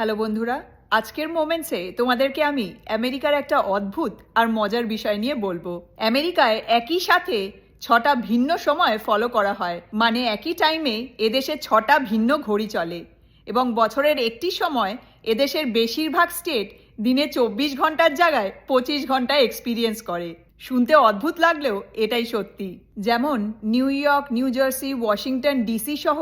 Hello বন্ধুরা, আজকের মোমেন্টসে তোমাদেরকে আমি আমেরিকার একটা অদ্ভুত আর মজার বিষয় নিয়ে বলবো। আমেরিকায় একই সাথে 6টা ভিন্ন সময় ফলো করা হয়, মানে একই টাইমে এদেশে 6টা ভিন্ন ঘড়ি চলে এবং বছরের একটি সময় এদেশের বেশিরভাগ স্টেট দিনে 24 ঘন্টার জায়গায় 25 ঘন্টা এক্সপিরিয়েন্স করে। শুনতে অদ্ভুত লাগলেও এটাই সত্যি। যেমন New York, New Jersey, Washington DC সহ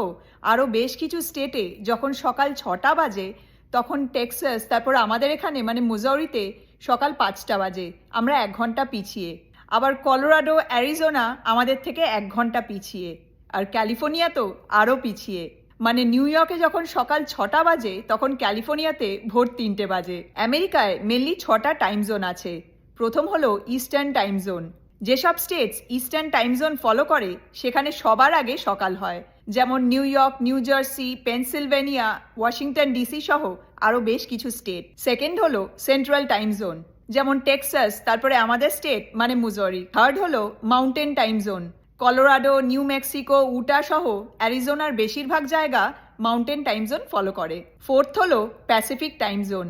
আরও বেশ কিছু স্টেটে যখন সকাল 6টা বাজে, তখন টেক্সাস, তারপর আমাদের এখানে মানে মুজোরিতে সকাল 5টা বাজে, আমরা 1 ঘন্টা পিছিয়ে। আবার কলোরাডো, অ্যারিজোনা আমাদের থেকে 1 ঘন্টা পিছিয়ে। আর ক্যালিফোর্নিয়া তো আরও পিছিয়ে, মানে নিউ ইয়র্কে যখন সকাল 6টা বাজে তখন ক্যালিফোর্নিয়াতে ভোর 3টে বাজে। আমেরিকায় মেনলি 6টা টাইম জোন আছে। প্রথম হলো ইস্টার্ন টাইম জোন। যেসব states eastern time zone follow করে সেখানে সবার আগে সকাল হয়, যেমন New York, New Jersey, Pennsylvania, Washington DC সহ আরও বেশ কিছু স্টেট। সেকেন্ড হলো সেন্ট্রাল টাইম জোন, যেমন টেক্সাস, তারপরে আমাদের স্টেট মানে মুজোরি। থার্ড হলো mountain time zone. Colorado, New Mexico, Utah সহ অ্যারিজোনার বেশিরভাগ জায়গা মাউন্টেন টাইম জোন ফলো করে। ফোর্থ হলো Pacific time zone.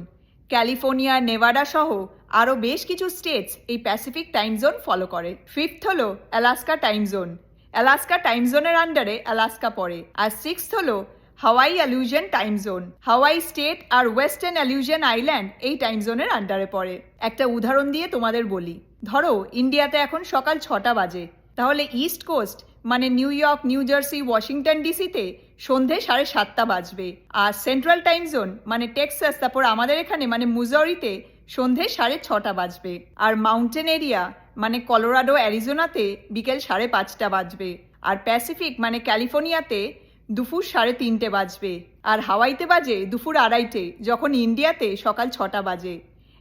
California, Nevada সহ আরও বেশ কিছু স্টেটস এই প্যাসিফিক টাইম জোন ফলো করে। ফিফথ হলো Alaska time zone. Alaska time জোনের আন্ডারে অ্যালাস্কা পড়ে। আর সিক্সথ হলো হাওয়াই অ্যালিউশন টাইম জোন। হাওয়াই স্টেট আর ওয়েস্টার্ন অ্যালিউশন আইল্যান্ড এই টাইম জোনের আন্ডারে পড়ে। একটা উদাহরণ দিয়ে তোমাদের বলি, ধরো ইন্ডিয়াতে এখন সকাল 6টা বাজে, তাহলে ইস্ট কোস্ট মানে New York, New Jersey, Washington ডিসিতে সন্ধে 7:30 বাজবে। আর সেন্ট্রাল টাইম জোন মানে টেক্সাস, তারপর আমাদের এখানে মানে মুজোরিতে সন্ধে 6:30 বাজবে। আর মাউন্টেন এরিয়া মানে কলোরাডো, অ্যারিজোনাতে বিকেল 5:30 বাজবে। আর প্যাসিফিক মানে ক্যালিফোর্নিয়াতে দুপুর 3:30 বাজবে। আর হাওয়াইতে বাজে দুপুর 2:30, যখন ইন্ডিয়াতে সকাল 6টা বাজে।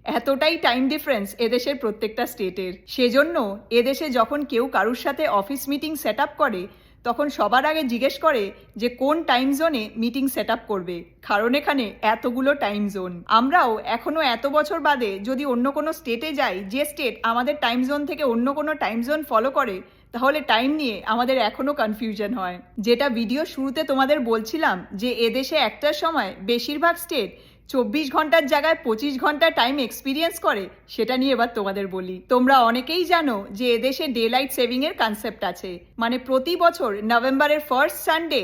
এতটাই টাইম ডিফারেন্স এদেশের প্রত্যেকটা স্টেটের। সেজন্য এদেশে যখন কেউ কারুর সাথে অফিস মিটিং সেট আপ করে তখন সবার আগে জিজ্ঞেস করে যে কোন টাইম জোনে মিটিং সেট আপ করবে, কারণ এখানে এতগুলো টাইম জোন। আমরাও এখনো এত বছর বাদে যদি অন্য কোনো স্টেটে যাই, যে স্টেট আমাদের টাইম জোন থেকে অন্য কোনো টাইম জোন ফলো করে, তাহলে টাইম নিয়ে আমাদের এখনো কনফিউশন হয়। যেটা ভিডিও শুরুতে তোমাদের বলছিলাম যে এদেশে একটার সময় বেশিরভাগ স্টেট 24 ঘন্টার জায়গায় 25 ঘন্টা টাইম এক্সপিরিয়েন্স করে, সেটা নিয়ে এবার তোমাদের বলি। তোমরা অনেকেই জানো যে এদেশে ডে লাইট সেভিং এর কনসেপ্ট আছে, মানে প্রতি বছর নভেম্বরের ফার্স্ট সানডে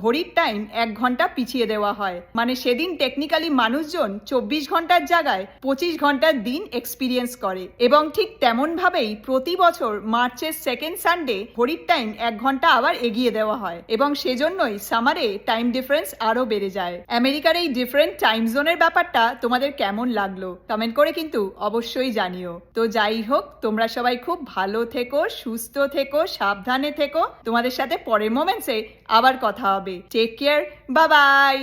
ঘড়ির টাইম 1 ঘন্টা পিছিয়ে দেওয়া হয়। মানে সেদিন টেকনিক্যালি মানুষজন 24 ঘন্টার জায়গায় 25 ঘন্টার দিন এক্সপিরিয়েন্স করে। এবং ঠিক তেমন ভাবেই প্রতি বছর মার্চের সেকেন্ড সানডে ঘড়ির টাইম 1 ঘন্টা আবার এগিয়ে দেওয়া হয়, এবং সেজন্যই সামারে টাইম ডিফারেন্স আরো বেড়ে যায়। আমেরিকার এই ডিফারেন্ট টাইম জোনের ব্যাপারটা তোমাদের কেমন লাগলো কমেন্ট করে কিন্তু অবশ্যই জানিও। তো যাই হোক, তোমরা সবাই খুব ভালো থেকো, সুস্থ থেকো, সাবধানে থেকো। তোমাদের সাথে পরের মোমেন্টসে আবার কথা হবে। Take care, bye by.